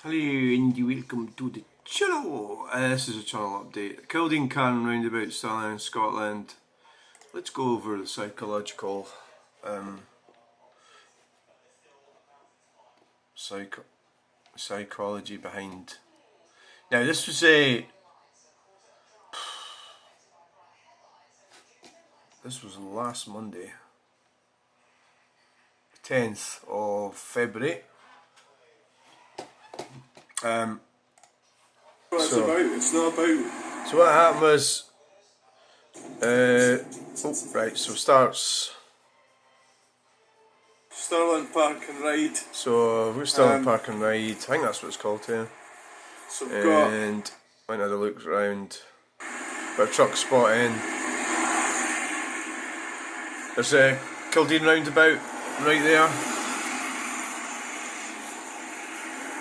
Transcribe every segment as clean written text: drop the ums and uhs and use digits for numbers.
Hello and welcome to the channel. This is a channel update. Kildean Karen roundabout Stirling in Scotland. Let's go over the psychological psychology behind. Now this was last Monday, 10th of February. It's not about. So what happened was, so starts Stirling Park and Ride. So we're Stirling Park and Ride, I think that's what it's called here. So we've got. And went had a look around, got a truck spot in. There's a Kildean roundabout right there.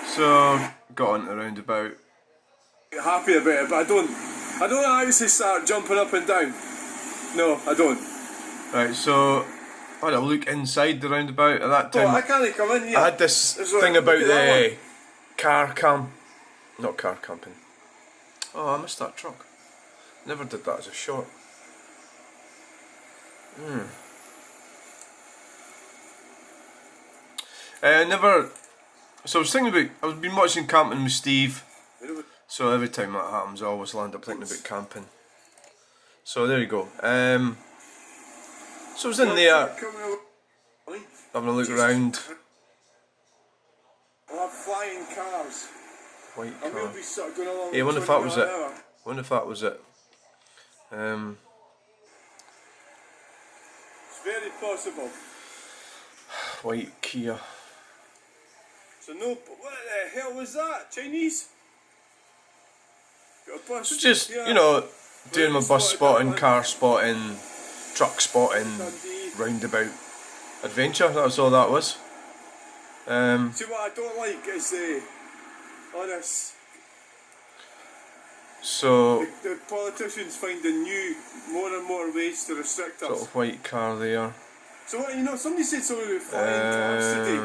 So got on the roundabout. Happy about it, but I don't actually start jumping up and down. No, I don't. Right, so I had a look inside the roundabout at that time. Oh, I can't come in here. I had this thing about the not car camping. Oh, I missed that truck. Never did that as a shot. So I was thinking about, I've been watching Camping with Steve, so every time that happens I always land up thinking about camping. So there you go. So I was in there, having a look around. I'll have flying cars. White I'm car. going to be sort of going along. Yeah, I wonder if that was it. Wonder if that was it. It's very possible. White Kia. So no, but what the hell was that? Chinese? Got a bus. So just, you know, doing my bus spotting, car spotting, truck spotting, roundabout adventure, that was all that was. See what I don't like is honest. So The politicians finding more and more ways to restrict us. sort of white car there. So what, somebody said something about flying cars today.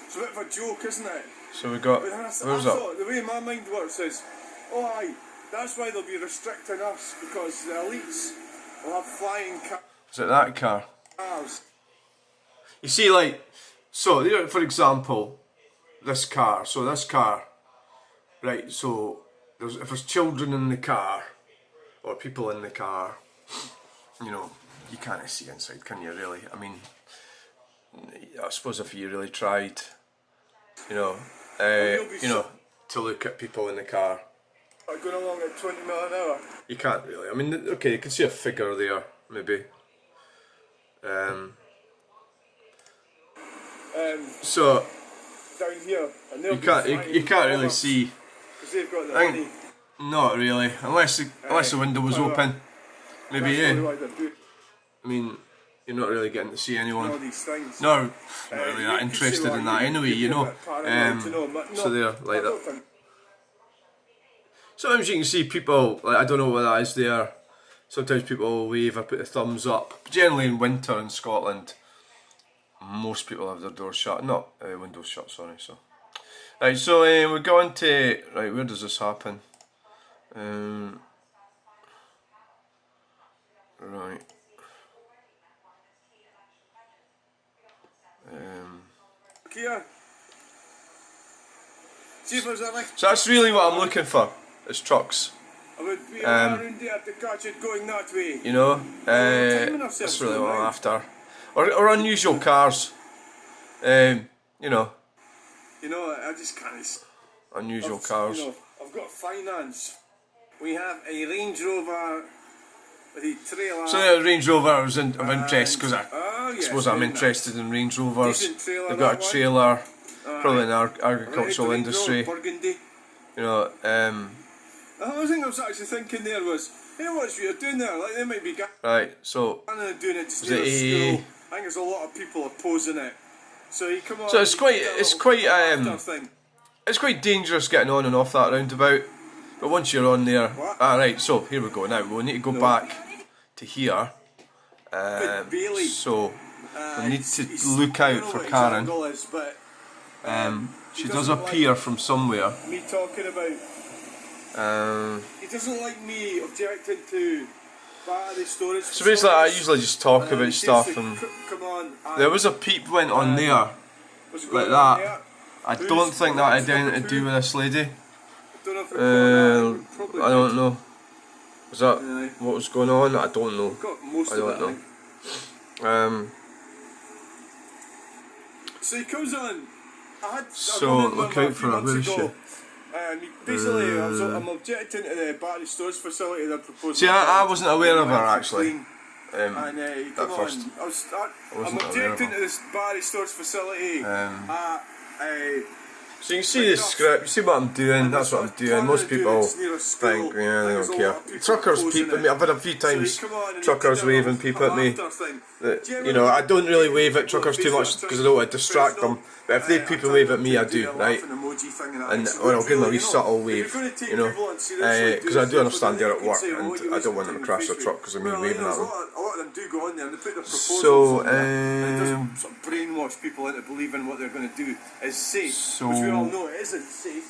It's a bit of a joke, isn't it? So we got, But I where's thought, that? the way my mind works is, oh aye, that's why they'll be restricting us, because the elites will have flying Is it that car? cars. You see, like, so for example, this car, right, so if there's children in the car, or people in the car, you can't see inside, can you really? I mean, I suppose if you really tried, to look at people in the car. Going along at 20 mile an hour. You can't really. I mean, okay, you can see a figure there, maybe. So down here, and you can't really see. Because they've got the money. Not really, unless the window was open. Maybe yeah. I mean, you're not really getting to see anyone. No, I'm not really that interested in that anyway, so they're like that. Sometimes you can see people, like, I don't know what that is there. Sometimes people will wave or put the thumbs up. But generally in winter in Scotland, most people have their doors shut. Not windows shut, sorry. So, right, so we're going to, right, where does this happen? Right. Kia. See if there's a lift. So that's really what I'm looking for. It's trucks. I would be around there to catch it going that way. That's really what I'm after. Or unusual cars. I just can't. Unusual cars. I've got finance. We have a Range Rover with a trailer. So the Range Rover was of interest because I suppose I'm interested in Range Rovers. They've got a trailer, probably in the agricultural industry. Burgundy. The other thing I was actually thinking there was, hey, what's you're doing there? Like they might be right. So doing it to steal a school. I think there's a lot of people opposing it. So you come on. So it's quite dangerous getting on and off that roundabout. But once you're on there, right. So here we go. Now we need to go back to here. So we need to look out for Karen. She does appear from somewhere. Me talking about. He doesn't like me objecting to battery storage. So basically, I usually just talk he about seems stuff, to and come on. there was a peep went on there What's like going on that. there? I don't think that had anything to do with this lady. I don't know if they're probably I don't know. Was that Aye. what was going on? I don't know. got most I of don't it. know. So he comes on. So look out for her. Where is she? Basically, I'm objecting to the battery storage facility they're proposing. See, I wasn't aware of her actually. And at first. I'm objecting to this battery storage facility So you can see the script, you see what I'm doing, that's what I'm doing. Most people think, yeah, they don't care. Truckers peep at me, I've had a few times truckers waving people at me. That, you know, I don't really wave at truckers too much because I don't want to distract them. But if they peep and wave at me, I do, right? And or I'll give them a wee subtle wave, you know, because I do understand they're at work and I don't want them to crash their truck because I'm waving at them. So, sort of brainwash people into believing what they're going to do is safe, which we all know it isn't safe.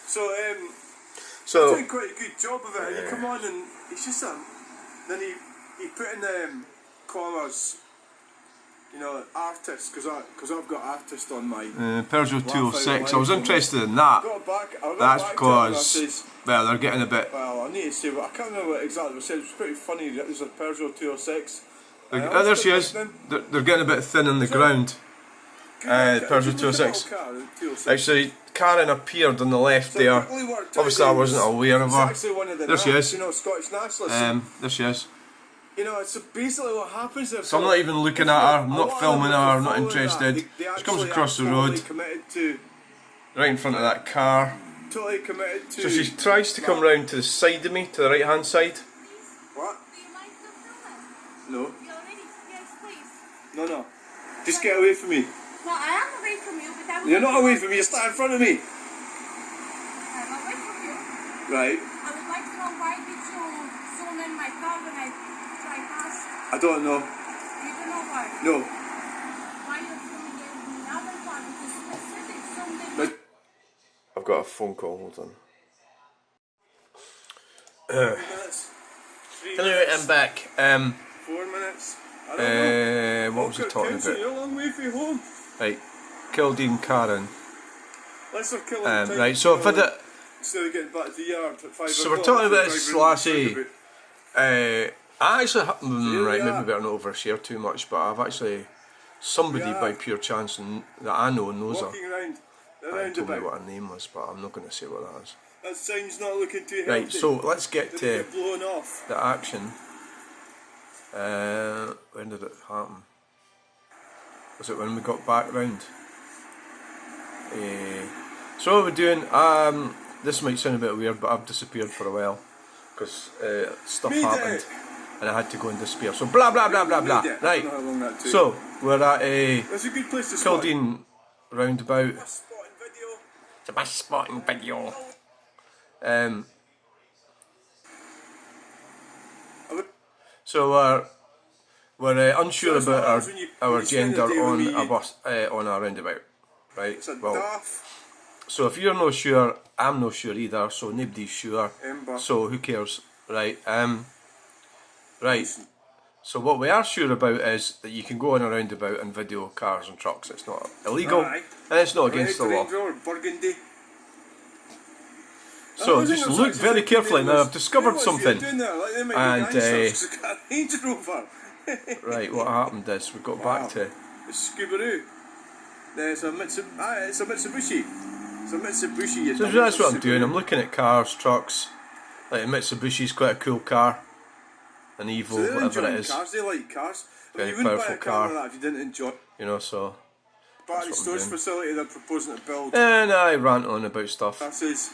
So, he's doing quite a good job of it. And he come on and he's just then he put in collars, you know, artists, because I've got artist on my Peugeot 206. I was interested in that. That's because well, they're getting a bit. Well, I need to say, I can't remember what exactly was said. It was pretty funny. There's a Peugeot 206. There she is. They're getting a bit thin on the ground. Peugeot 206. Actually, Karen appeared on the left there. Obviously, I wasn't aware of her. There she is. You know, Scottish nationalists. There she is. You know, it's basically what happens there. So I'm not even looking at her. I'm not filming her. I'm not interested. She comes across the road, right in front of that car. Totally committed to. So she tries to come round to the side of me, to the right hand side. What? No. Yes, please. No. Just get away from me. No, I am away from you, but I will. You're not away from me. You're standing in front of me. I'm away from you. Right. I would like to know why did you zoom in my car when I drive past? I don't know. You don't know why? No. Why you zooming in another car? Because specific zoomed in. But I've got a phone call. Hold on. 3 minutes. Anyway, I'm back. 4 minutes. I don't know. What was I talking about? You're a long way from home. Right, Kildean Karen. Let's not kill him. Right, so I've had it. Instead of getting back to the yard at 5 So we're talking about this lassie. I actually, right, maybe better not overshare too much, but I've actually somebody by pure chance that I know knows her. Walking around the And told me roundabout. what her name was, but I'm not going to say what that is. That sound's not looking too healthy. Right, so let's get Did to it get blown off? the action. When did it happen? Was it when we got back round? So what we're doing, this might sound a bit weird, but I've disappeared for a while because stuff happened and I had to go and disappear. So blah blah blah blah blah. Right. So we're at a That's a good place to spot. Kildean roundabout. Spotting video. It's a bus spotting video. So we're unsure about our gender on a bus on a roundabout, right? It's a Well, daft so if you're not sure, I'm not sure either. So nobody's sure. ember. So who cares, right? Right. So what we are sure about is that you can go on a roundabout and video cars and trucks. It's not illegal Aye. and it's not against the Red law. Range Rover, Burgundy. So just look very carefully. Now I've discovered something. And, Range Rover. Right, what happened is we got back to. It's Scoobaroo. It's a Mitsubishi. It's a Mitsubishi. It's a Mitsubishi. So that's what I'm doing. I'm looking at cars, trucks. Like a Mitsubishi's quite a cool car. An Evo, So whatever it is. Cars. They like cars. Very You wouldn't buy powerful a car like car. that if you didn't enjoy. You know, so. Battery what I'm storage doing. facility they're proposing to build. And I rant on about stuff. That says.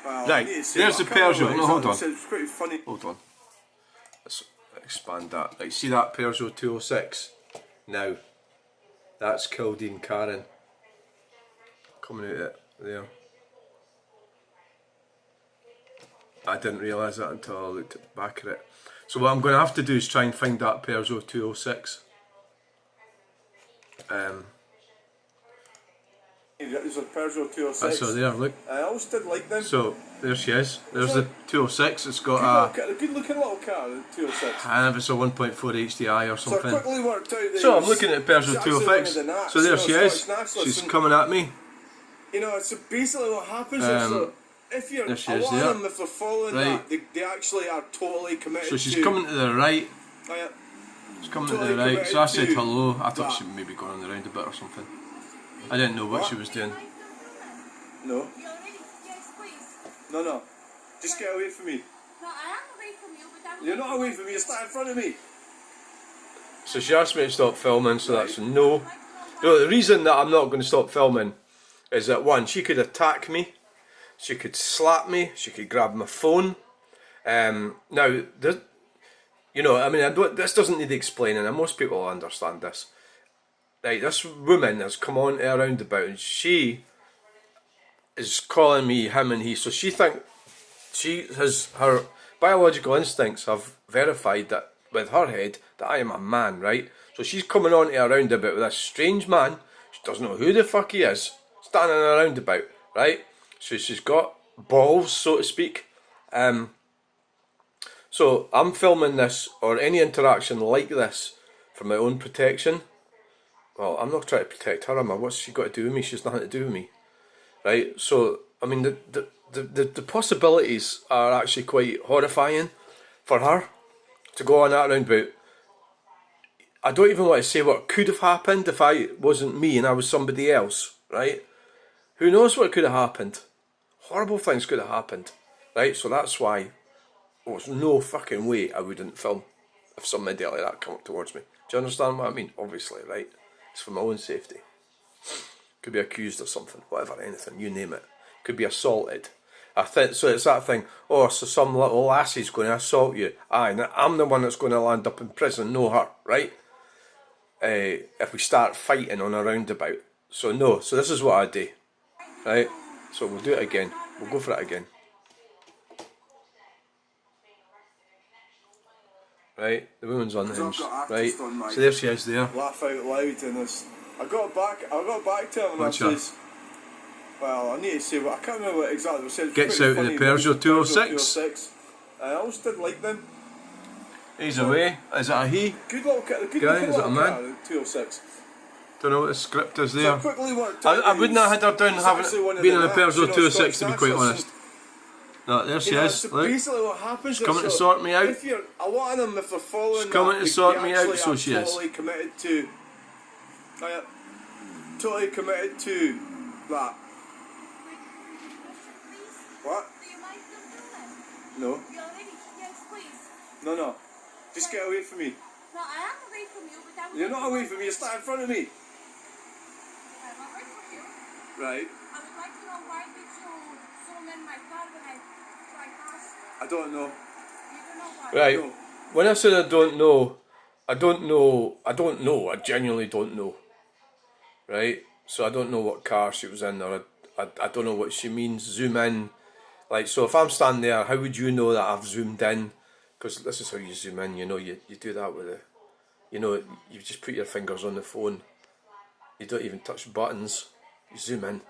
Well, Right, I need to say there's that. the I can't Peugeot. remember No, what hold it on. said. It's pretty funny. Hold on. Let's expand that. Right, see that Peugeot 206? Now, that's Kildean Karen. Coming out of it there. I didn't realise that until I looked back at it. So what I'm going to have to do is try and find that Peugeot 206. There's a Peugeot 206. That's her there, look. I always did like them. So, there she is. There's the 206. It's got a good looking little car, the 206. And it's a 1.4 HDI or something. So I quickly worked out that so I'm looking at the Peugeot 206. So there she is. She's coming at me. You know, so basically what happens is so if you're a lot of them, if they're following that, they actually are totally committed. So she's coming to the right. Oh, yeah. She's coming to the right. So I said hello. I thought she may be going on the roundabout or something. I didn't know what she was doing. No. No. Just get away from me. No, I am away from you, but you're not away from me. You're standing in front of me. So she asked me to stop filming, so that's a no. No, the reason that I'm not going to stop filming is that one, she could attack me, she could slap me, she could grab my phone. Now, you know, I mean, this doesn't need explaining, and most people will understand this. Right, this woman has come on to a roundabout, and she is calling me him and he. So her biological instincts have verified that with her head that I am a man, right? So she's coming on to a roundabout with this strange man. She doesn't know who the fuck he is, standing in a roundabout, right? So she's got balls, so to speak. So I'm filming this or any interaction like this for my own protection. Well, I'm not trying to protect her, am I? What's she got to do with me? She's nothing to do with me, right? So I mean, the possibilities are actually quite horrifying for her to go on that roundabout. I don't even want to say what could have happened if I wasn't me and I was somebody else, right? Who knows what could have happened? Horrible things could have happened, right? So that's why there's no fucking way I wouldn't film if somebody like that come up towards me. Do you understand what I mean? Obviously, right? It's for my own safety. Could be accused of something, whatever, anything, you name it. Could be assaulted. So it's that thing, oh, so some little lassie's going to assault you. Aye, I'm the one that's going to land up in prison, no her, right? If we start fighting on a roundabout. So no, so this is what I do, right? So we'll do it again. We'll go for it again. Right, the woman's on the hinge, right? So there she is there. Laugh out loud in this. I got back to him and I says, well, I need to say what I can't remember what exactly it said. Gets out of the Peugeot 206. I always did like them. He's away. Is it a he? Good little car. Guy, is it a man? 206. Don't know what the script is there. So I wouldn't have had her down having been in a Peugeot 206 to be quite honest. No, there she is. So look. basically what happens She's coming to sort me out. If you're a lot of them, if they're following, she's coming to sort me out, so she is. Totally committed to. Totally committed to that. What? No. No. Just get away from me. No, I am away from you, but you're not away from me. You're standing in front of me. I'm away from you. Right. I would like to know why did you zoom in my car when I drive past? I don't know. You don't know why? Right. No. When I said I don't know. I genuinely don't know. Right? So I don't know what car she was in, or I don't know what she means. Zoom in. Like, so if I'm standing there, how would you know that I've zoomed in? Because this is how you zoom in, you know, you do that with you just put your fingers on the phone. You don't even touch buttons. You zoom in.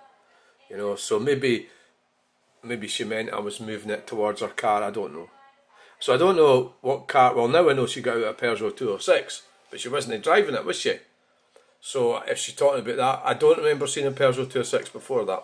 You know, so maybe she meant I was moving it towards her car, I don't know. So I don't know what car, well now I know she got out of a Peugeot 206, but she wasn't driving it, was she? So if she's talking about that, I don't remember seeing a Peugeot 206 before that.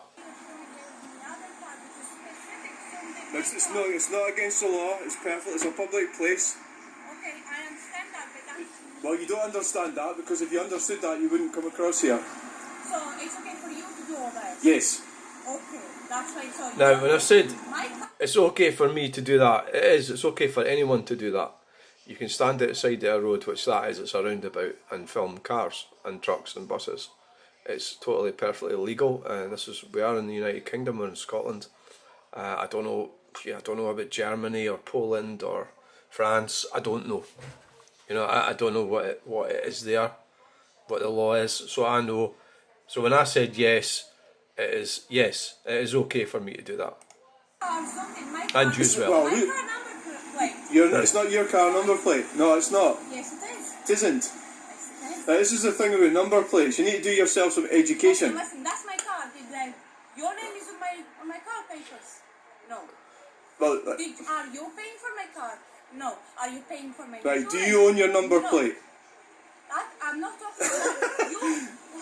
It's not against the law, it's perfect, it's a public place. Okay, I understand that, but well, you don't understand that, because if you understood that, you wouldn't come across here. So it's okay for you to do all that? Yes. Okay, that's why it's all. Now, when I said it's okay for me to do that, it's okay for anyone to do that. You can stand at the side of a road, which that is, it's a roundabout, and film cars and trucks and buses. It's totally perfectly legal, and we are in the United Kingdom, we're in Scotland. I don't know about Germany or Poland or France. I don't know. You know, I don't know what it is there, what the law is. So I know. So when I said yes, it is okay for me to do that. And you as well. It's not your car number plate. No, it's not. Yes, it is. It isn't. Yes, it is. This is the thing about number plates. You need to do yourself some education. Okay, listen, that's my car. Your name is on my car papers. No. Well, Are you paying for my car? No. Are you paying for my right, insurance? do you own your number plate? I'm not talking about you.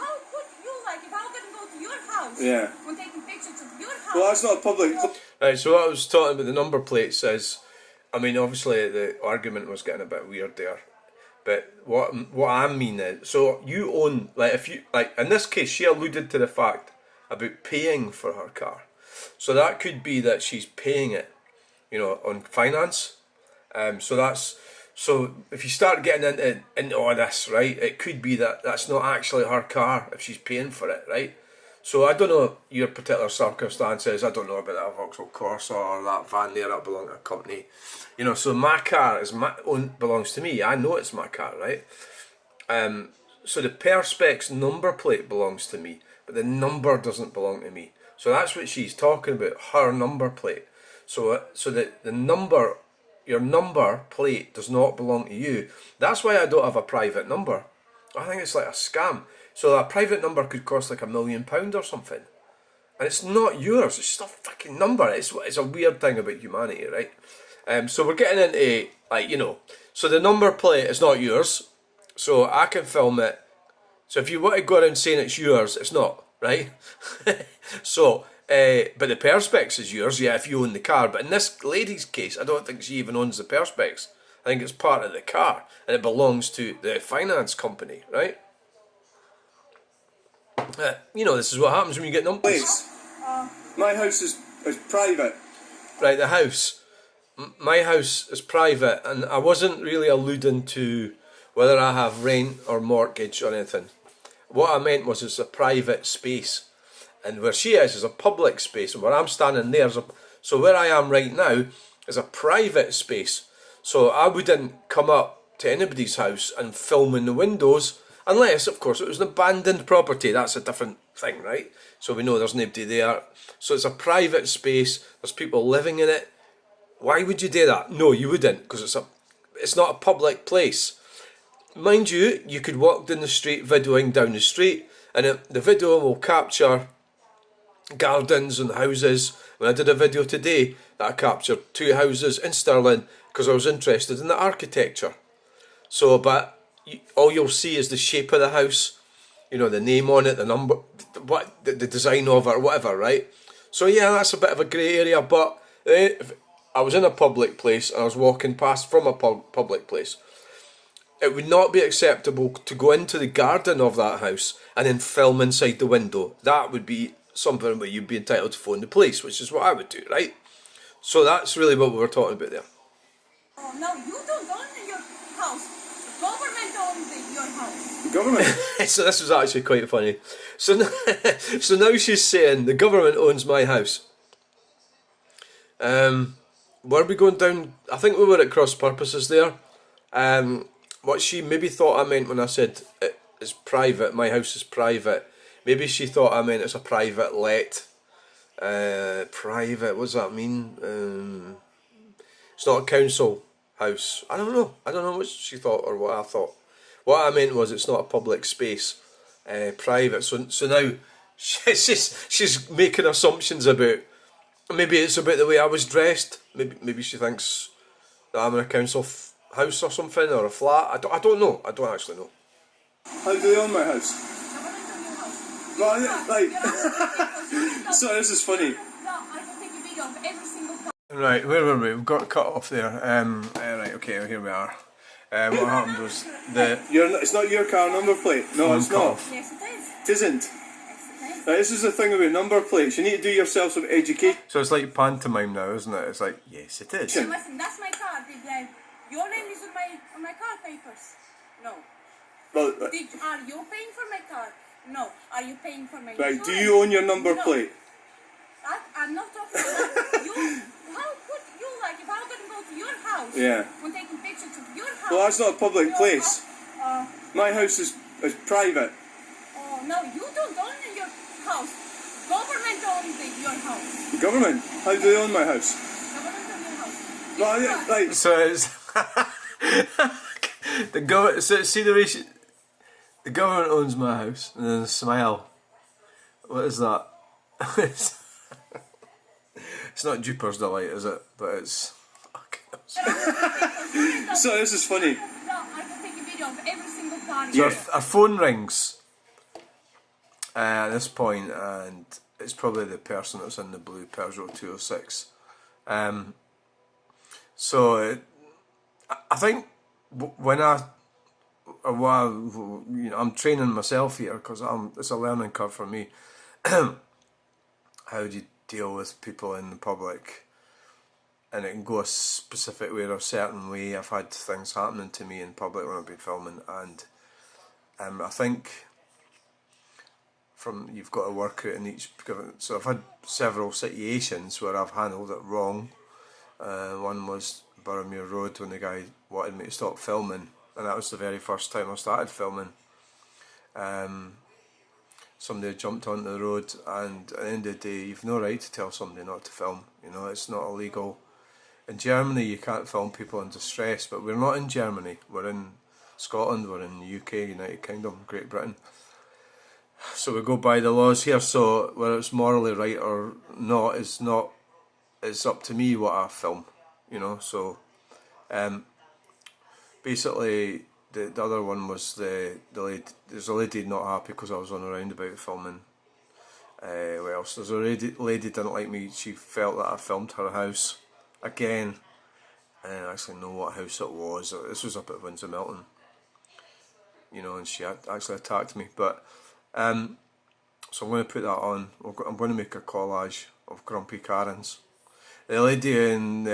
How could you, like, if I'm going to go to your house, Yeah. when taking pictures of your house? Well, that's not public. Right, so what I was talking about the number plates is, I mean, obviously the argument was getting a bit weird there, but what I mean is, so you own, like, if you, like, in this case, she alluded to the fact about paying for her car, so that could be that she's paying it, you know, on finance. So if you start getting into all this, right, it could be that that's not actually her car if she's paying for it, right? So I don't know your particular circumstances. I don't know about that Vauxhall Corsa or that van there that belong to a company, you know. So my car belongs to me. I know it's my car, right? So the Perspex number plate belongs to me, but the number doesn't belong to me. So that's what she's talking about, her number plate. So that the number, your number plate does not belong to you. That's why I don't have a private number. I think it's like a scam. So a private number could cost like £1 million or something. And it's not yours, it's just a fucking number. It's a weird thing about humanity, right? So we're getting into, like, you know, so the number plate is not yours. So I can film it. So if you want to go around saying it's yours, it's not, right? So, but the Perspex is yours, yeah, if you own the car. But in this lady's case, I don't think she even owns the Perspex. I think it's part of the car, and it belongs to the finance company, right? You know, this is what happens when you get numbers. My house is private. Right, the house. My house is private, and I wasn't really alluding to whether I have rent or mortgage or anything. What I meant was it's a private space, and where she is a public space, and where I'm standing there so where I am right now is a private space. So I wouldn't come up to anybody's house and film in the windows, unless, of course, it was an abandoned property. That's a different thing, right? So we know there's nobody there. So it's a private space. There's people living in it. Why would you do that? No, you wouldn't, because it's not a public place. Mind you, you could walk down the street videoing down the street, and the video will capture gardens and houses. When I did a video today, that I captured 2 houses in Stirling because I was interested in the architecture. So, but all you'll see is the shape of the house, you know, the name on it, the number, the design of it, or whatever, right? So yeah, that's a bit of a grey area, but if I was in a public place and I was walking past from a public place, it would not be acceptable to go into the garden of that house and then film inside the window. That would be something where you'd be entitled to phone the police, which is what I would do, right? So that's really what we were talking about there. Oh, no, you don't own your house. The government owns your house. The government? So this was actually quite funny. So now she's saying the government owns my house. Were we going down? I think we were at cross purposes there. What she maybe thought I meant when I said it's private, my house is private, maybe she thought I meant it's a private let. Private, what does that mean? It's not a council house. I don't know what she thought or what I thought. What I meant was it's not a public space, private. So now she's making assumptions about, maybe it's about the way I was dressed. Maybe she thinks that I'm in a council house or something, or a flat. I don't know. I don't actually know. How do they own my house? Well, like, so this is funny. No, I can take a video of every single car. Right, where were we? We've got cut off there. Right, okay, here we are. What happened was it's not your car number plate. No, it's not. off. Yes, it is. It isn't. Yes, it is. Right, this is the thing about number plates. You need to do yourself some education. So it's like pantomime now, isn't it? It's like, yes, it is. Listen, that's my car. Your name is on my car papers. No. Well, Are you paying for my car? No. Are you paying for my right, insurance? do you own your number No. plate? I'm not talking about you. How could you, like, if I'm going to go to your house, Yeah. when taking pictures of your house? Well, that's not a public your place. house, My house is private. oh, no, you don't own your house. Government owns your house. The government? How do they own my house? Government owns your house. Well, Yes, like, So it's the government. So see the way the government owns my house, and then a smile. What is that? it's not Duper's Delight, is it? But it's... So this is funny. No, I can take a video of every single car. So our phone rings at this point, and it's probably the person that's in the blue Peugeot 206. I think when I'm training myself here because it's a learning curve for me. How do you deal with people in the public? And it can go a specific way or a certain way. I've had things happening to me in public when I've been filming, and I think you've got to work out in each. So I've had several situations where I've handled it wrong. One was Boroughmuir Road when the guy wanted me to stop filming, and that was the very first time I started filming. Somebody had jumped onto the road, and at the end of the day, you've no right to tell somebody not to film. You know, it's not illegal. In Germany, you can't film people in distress, but we're not in Germany. We're in Scotland, we're in the UK, United Kingdom, Great Britain. So we go by the laws here, so whether it's morally right or not, it's up to me what I film, you know. So basically the other one was the lady. There's a lady not happy because I was on a roundabout filming. What else? There's a lady didn't like me. She felt that I filmed her house again. I didn't actually know what house it was. This was up at Windsor Milton, you know, and she actually attacked me. But so I'm going to put that on. I'm going to make a collage of grumpy Karens. The lady in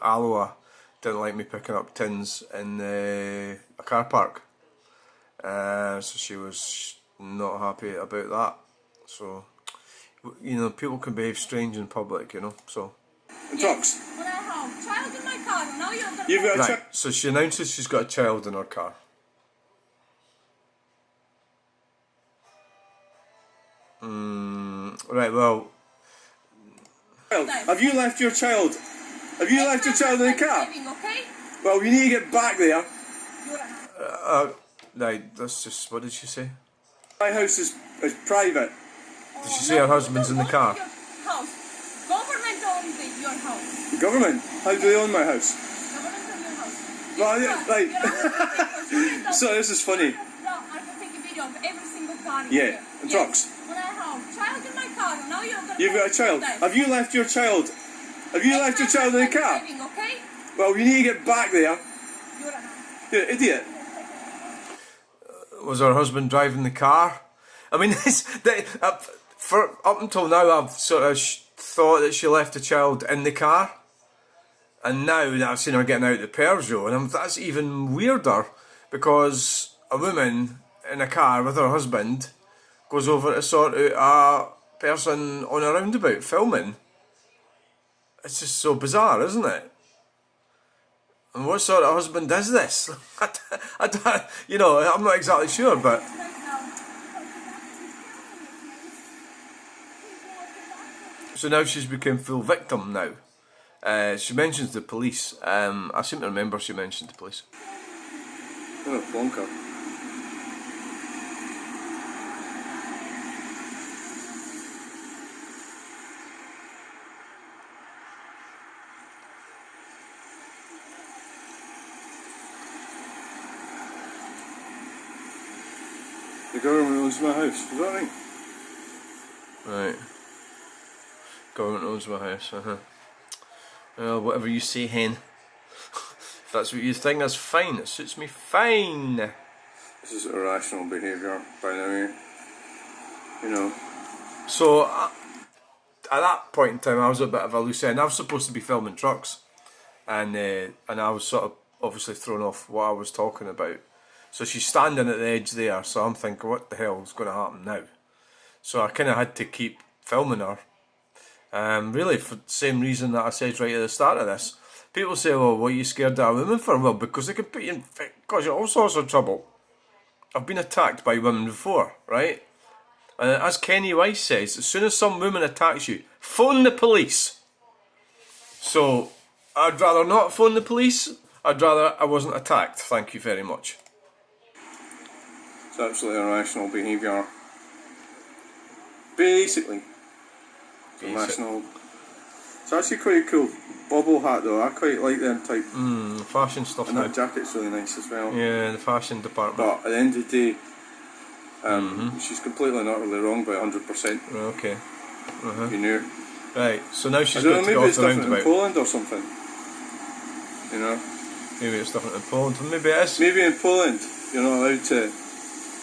Alloa didn't like me picking up tins in a car park, so she was not happy about that. So, you know, people can behave strange in public, you know. So. Trucks. When I have a child in my car, now you're gonna. You've got a Right. So she announces she's got a child in her car. Right. Well. Have you left your child? Have you left your child in the car? Okay? Well, you need to get back there. Right. That's just. What did she say? My house is private. Did she say her husband's in the car? House. Government owns your house. The government? How do they own my house? Government owns your house. Well, yeah, right. So this is funny. No, I can take a video of every single car. Yeah, and trucks. When I have a child in my car, now you're gonna. You've got a child. Have you left your child? Have you left your child in the car? Okay? Well, you need to get back there. You're an idiot. Was her husband driving the car? I mean, for up until now, I've sort of thought that she left the child in the car, and now that I've seen her getting out the Peugeot, and that's even weirder because a woman in a car with her husband goes over to sort out a person on a roundabout filming. It's just so bizarre, isn't it? And what sort of husband is this? I don't, you know, I'm not exactly sure, but... So now she's become full victim now. She mentions the police. I seem to remember she mentioned the police. What a plonker. The government owns my house, is that right? Right. Government owns my house, Well, whatever you say, hen. If that's what you think, that's fine. It suits me fine. This is irrational behaviour, by the way. You know. So, at that point in time, I was a bit of a loose end. I was supposed to be filming trucks. And I was sort of obviously thrown off what I was talking about. So she's standing at the edge there, so I'm thinking, what the hell is going to happen now? So I kind of had to keep filming her. Really, for the same reason that I said right at the start of this. People say, well, what are you scared of a woman for? Well, because they can put you in all sorts of trouble. I've been attacked by women before, right? And as Kenny Weiss says, as soon as some woman attacks you, phone the police. So, I'd rather not phone the police. I'd rather I wasn't attacked. Thank you very much. It's absolutely irrational behaviour. Basically. National. It's actually quite a cool bobble hat though. I quite like them type. Fashion stuff. And now. that jacket's really nice as well. Yeah, the fashion department. But at the end of the day, she's completely and utterly wrong by 100%. Okay. You knew. Right, so now she's I got don't to know, go maybe off it's the different in roundabout. Poland or something. You know? Maybe it's different in Poland. Maybe it is. Maybe in Poland you're not allowed to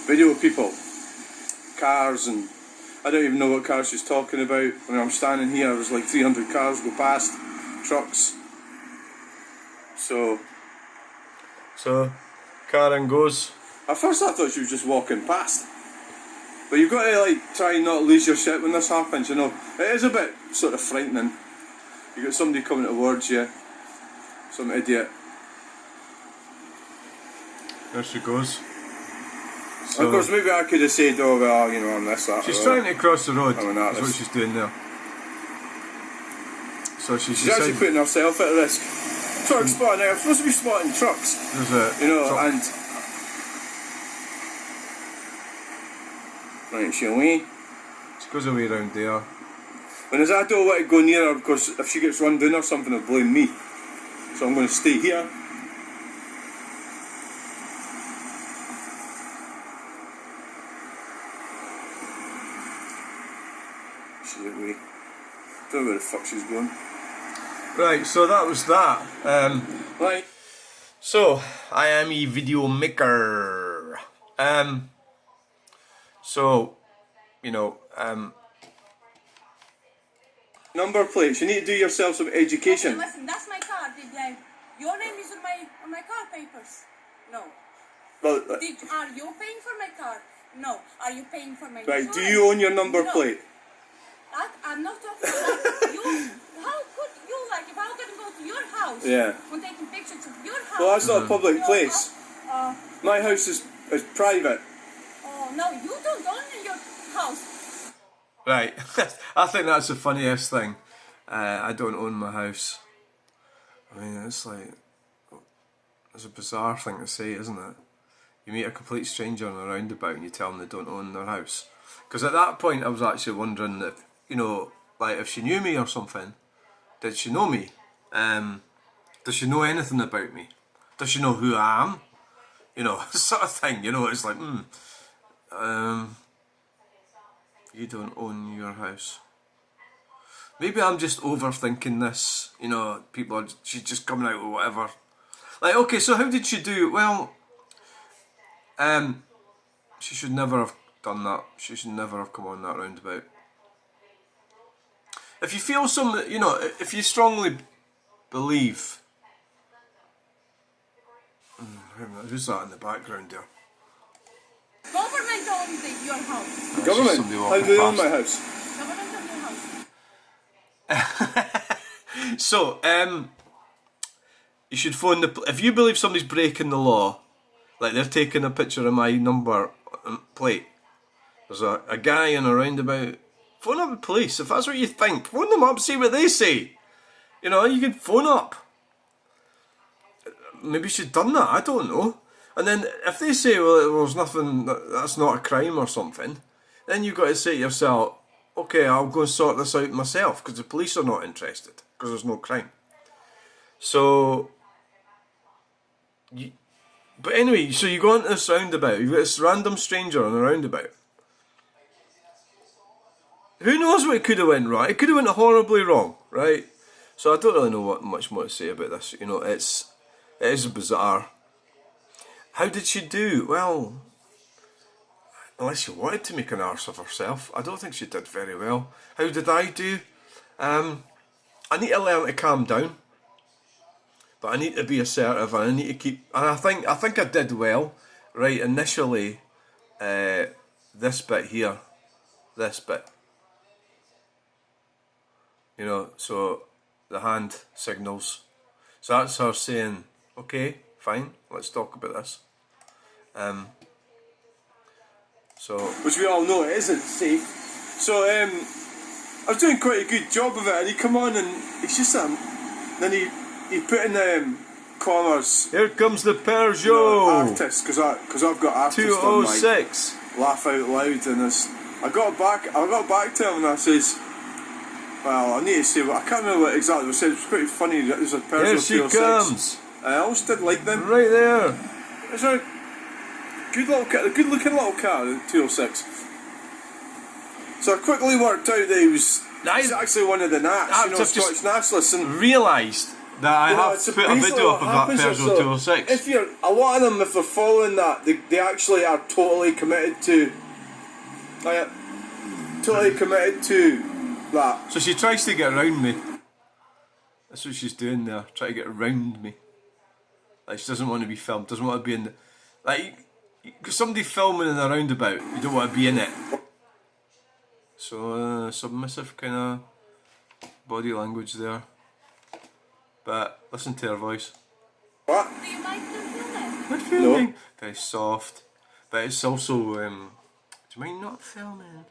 video people. Cars and... I don't even know what car she's talking about. When I'm standing here, there's like 300 cars go past. Trucks. So Karen goes. at first I thought she was just walking past. But you've got to like try and not lose your shit when this happens, you know. It is a bit sort of frightening. You got somebody coming towards you. Some idiot. There she goes. So, of course, maybe I could have said, oh well, you know, I'm this, that. She's trying to cross the road. I'm an That's artist. what she's doing there. So she's actually putting herself at risk. Truck spotting. I'm supposed to be spotting trucks. There's a You know, truck. and right, she away. She goes away round there. When I don't want to go near her because if she gets run down or something, it'll blame me. So I'm going to stay here. She's away. Don't know where the fuck she's going. Right, so that was that. Right. So I am a video maker. So you know, Number plates. You need to do yourself some education. Listen, that's my car. Your name is on my car papers. No. Well, Are you paying for my car? No. Are you paying for my right. insurance? Do you own your number No. plate? I'm not talking about you. How could you, like, if I'm going to go to your house Yeah. and taking pictures of your house? Well, that's not a public your place. house, My house is private. oh, no, you don't own your house. right. I think that's the funniest thing. I don't own my house. I mean, it's like it's a bizarre thing to say, isn't it? You meet a complete stranger on a roundabout and you tell them they don't own their house. Because at that point, I was actually wondering if, you know, like if she knew me or something. Did she know me? Does she know anything about me? Does she know who I am? You know, sort of thing. You know, it's like, you don't own your house. Maybe I'm just overthinking this. You know, she's just coming out with whatever. Like, okay, so how did she do? Well, she should never have done that. She should never have come on that roundabout. If you feel you know, if you strongly believe, who's that in the background there? Government owns your house. Government? somebody How walking do they own past. my house? Government owns your house. So, you should phone if you believe somebody's breaking the law, like they're taking a picture of my number plate. There's a guy in a roundabout. Phone up the police if that's what you think. Phone them up, see what they say. You know, you can phone up. Maybe she'd done that. I don't know. And then if they say, well, there's nothing, that's not a crime or something, then you've got to say to yourself, okay, I'll go and sort this out myself because the police are not interested because there's no crime. So, but anyway, so you go into this roundabout, you've got this random stranger on a roundabout. Who knows what it could have went right? It could have went horribly wrong, right? So I don't really know what much more to say about this. You know, it is bizarre. How did she do? Well, unless she wanted to make an arse of herself, I don't think she did very well. How did I do? I need to learn to calm down, but I need to be assertive and I need to keep. And I think I did well. Right, initially, this bit here, this bit. You know, so the hand signals. So that's her saying, okay, fine, let's talk about this. So, Which we all know it isn't safe. So I was doing quite a good job of it, and he come on and he's just then he put in commas. here comes the Peugeot You know, artists, because I've got artists on my 206. laugh out loud and this I got back to him and I says, well, I need to say, I can't remember what exactly was said. It was pretty funny. It was a Peugeot Here she 206. comes. I always did like them. Right there. It's a good looking little car, the 206. So I quickly worked out that he's actually one of the Nats, Scottish nationalists. And realised that I have to put a video up of that Peugeot 206. If you're, a lot of them, if they're following that, they actually are totally committed to that. So she tries to get around me. That's what she's doing there, trying to get around me. Like, she doesn't want to be filmed, doesn't want to be in the... Like, because somebody filming in a roundabout, you don't want to be in it. So, submissive kind of body language there. But, listen to her voice. What? Do you like the filming? Good filming. No. Very soft. But it's also, do you mind not filming?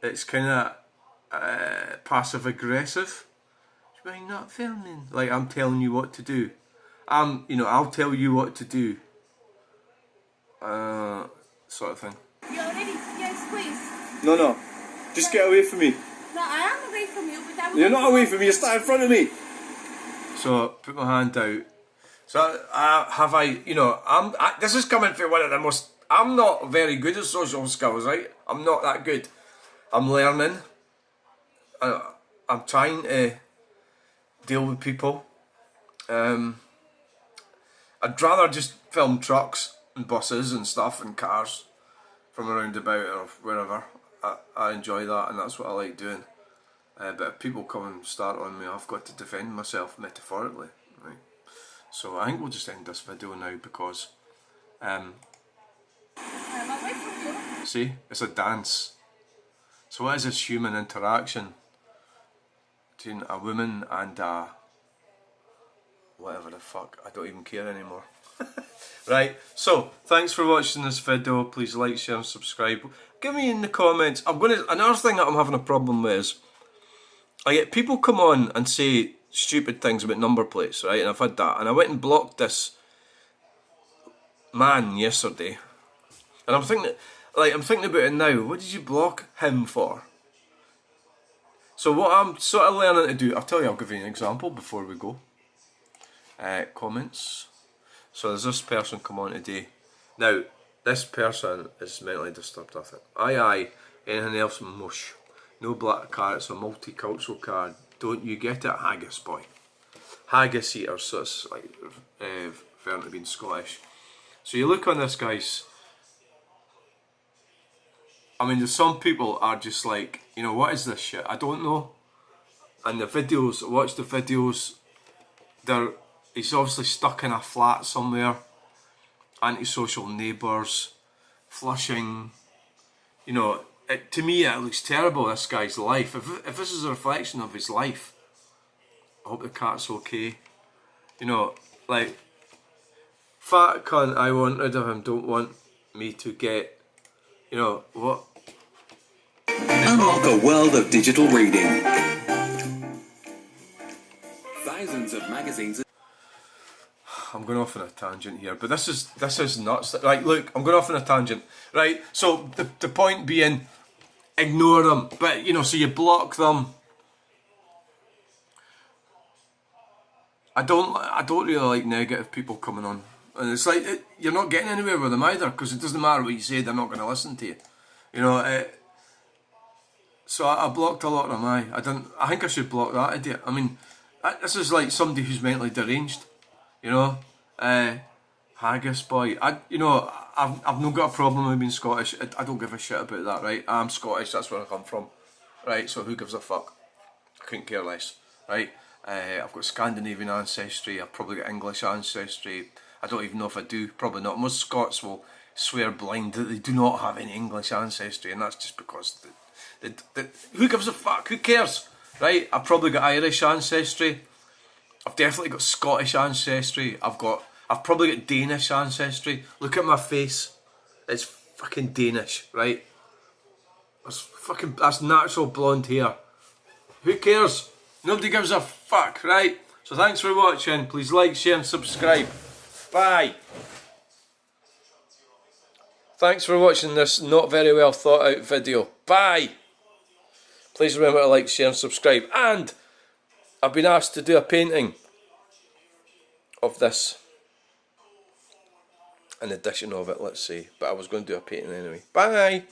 It's kind of passive aggressive. Do you mind not filming? Like, I'm telling you what to do. I'll tell you what to do. Sort of thing. You ready? Yes, please. No. Just get away from me. No, I am away from you, but I'm... You're not away from me, you're standing in front of me. So, put my hand out. So, this is coming from one of the most... I'm not very good at social skills, right? I'm not that good. I'm learning. I'm trying to deal with people. I'd rather just film trucks and buses and stuff and cars from around about or wherever. I enjoy that, and that's what I like doing. But if people come and start on me, I've got to defend myself metaphorically, right? So I think we'll just end this video now because I'm away from you. see, it's a dance. So what is this human interaction between a woman and a whatever the fuck, I don't even care anymore. Right, so thanks for watching this video. Please like, share and subscribe. Give me in the comments. Another thing that I'm having a problem with is I get people come on and say stupid things about number plates, right? And I've had that, and I went and blocked this man yesterday, and I'm thinking about it now. What did you block him for? So what I'm sort of learning to do, I'll give you an example before we go. Comments. So there's this person come on today. Now, this person is mentally disturbed, I think. Aye, anything else mush. No black car, it's a multicultural car. Don't you get it? Haggis boy. Haggis eater, so it's like referring to being Scottish. So you look on this guy's... I mean, there's some people are just like, what is this shit? I don't know. And the videos, watch the videos, he's obviously stuck in a flat somewhere, antisocial neighbours, flushing, to me it looks terrible, this guy's life. If this is a reflection of his life, I hope the cat's okay. Like, fat cunt, I want rid of him, don't want me to get, what? Unlock a world of digital reading. Thousands of magazines. I'm going off on a tangent here, but this is nuts. Right, look, I'm going off on a tangent. Right, so the point being, ignore them. But so you block them. I don't really like negative people coming on, and it's like you're not getting anywhere with them either, because it doesn't matter what you say, they're not going to listen to you. So I blocked a lot of them. I think I should block that idiot. I mean, this is like somebody who's mentally deranged. Haggis boy. I've not got a problem with being Scottish. I don't give a shit about that, right? I'm Scottish, that's where I come from, right? So who gives a fuck? I couldn't care less, right? I've got Scandinavian ancestry, I've probably got English ancestry. I don't even know if I do, probably not. Most Scots will swear blind that they do not have any English ancestry, and that's just because who gives a fuck? Who cares, right? I've probably got Irish ancestry. I've definitely got Scottish ancestry. I've probably got Danish ancestry. Look at my face. It's fucking Danish, right? That's natural blonde hair. Who cares? Nobody gives a fuck, right? So thanks for watching. Please like, share and subscribe. Bye. Thanks for watching this not very well thought out video. Bye! Please remember to like, share and subscribe. And I've been asked to do a painting of this. An edition of it, let's see. But I was going to do a painting anyway. Bye!